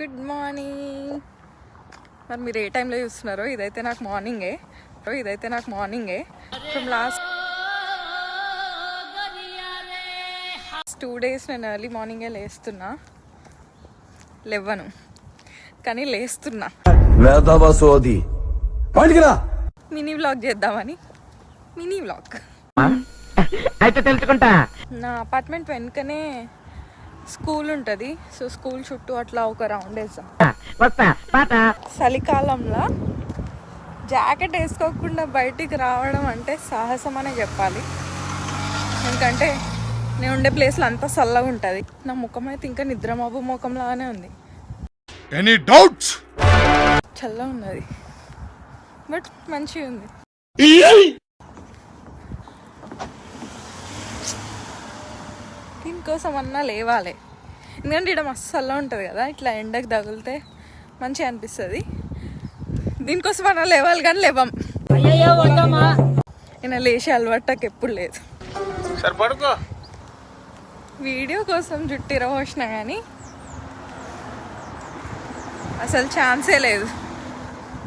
Good morning. మరి మీరు ఏ టైంలో చూస్తున్నారో ఇదైతే నాకు మార్నింగే ఫ్రమ్ లాస్ట్ 2 days నేను ఎర్లీ మార్నింగే లేస్తున్నా. లేవను కానీ లేస్తున్నా. మినీ వ్లాగ్ చేద్దామని మినీ వ్లాగ్ అయితే తెలుసుకుంటా. నా అపార్ట్మెంట్ వెనుకనే స్కూల్ ఉంటుంది. సో స్కూల్ చుట్టూ అట్లా ఒక రౌండ్ వేసాం. చలికాలంలో జాకెట్ వేసుకోకుండా బయటికి రావడం అంటే సాహసం అనే చెప్పాలి. ఎందుకంటే నేను ఉండే ప్లేస్లో అంతా చల్లగా ఉంటుంది. నా ముఖం అయితే ఇంకా నిద్రమబ్బు ముఖం లాగానే ఉంది. Any doubts? చల్లగా ఉన్నది బట్ మంచిగా ఉంది. దీనికోసం అన్నా లేవాలి. ఎందుకంటే ఇక్కడ మస్తు చల్లగా ఉంటుంది కదా, ఇట్లా ఎండకు తగిలితే మంచిగా అనిపిస్తుంది. దీనికోసం అన్నా లేవాలి కానీ లేవం. నేను లేచి అలవాటుకి ఎప్పుడు లేదు. వీడియో కోసం జుట్టు ఇరవోసిన కానీ అసలు ఛాన్సే లేదు.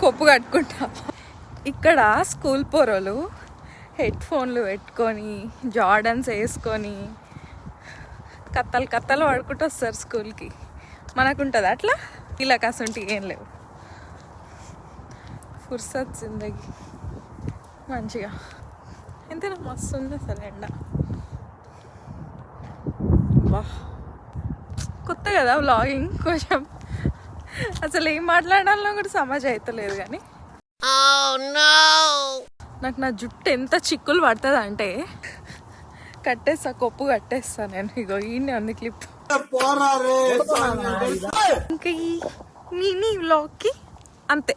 కొప్పు కట్టుకుంటా. ఇక్కడ స్కూల్ పోరోలు హెడ్ ఫోన్లు పెట్టుకొని జార్డన్స్ వేసుకొని కత్తలు పడుకుంటూ వస్తారు స్కూల్కి. మనకుంటుంది అట్లా? ఇలా కాసుంటే ఏం లేవు. ఫుర్సత్ జిందగీ మంచిగా. ఎంతైనా మస్తు ఉంది అసలు ఎండ. బా కొత్త కదా వ్లాగింగ్, కొంచెం అసలు ఏం మాట్లాడాలో కూడా సమాజ్ అవుతలేదు. కానీ నాకు నా జుట్టు ఎంత చిక్కులు పడుతుంది అంటే కట్టేస్తా, కొప్పు కట్టేస్తా నేను. ఇగో ఈయన ఉంది క్లిప్. ఇంకా ఈ మినీ వ్లాగ్కి అంతే.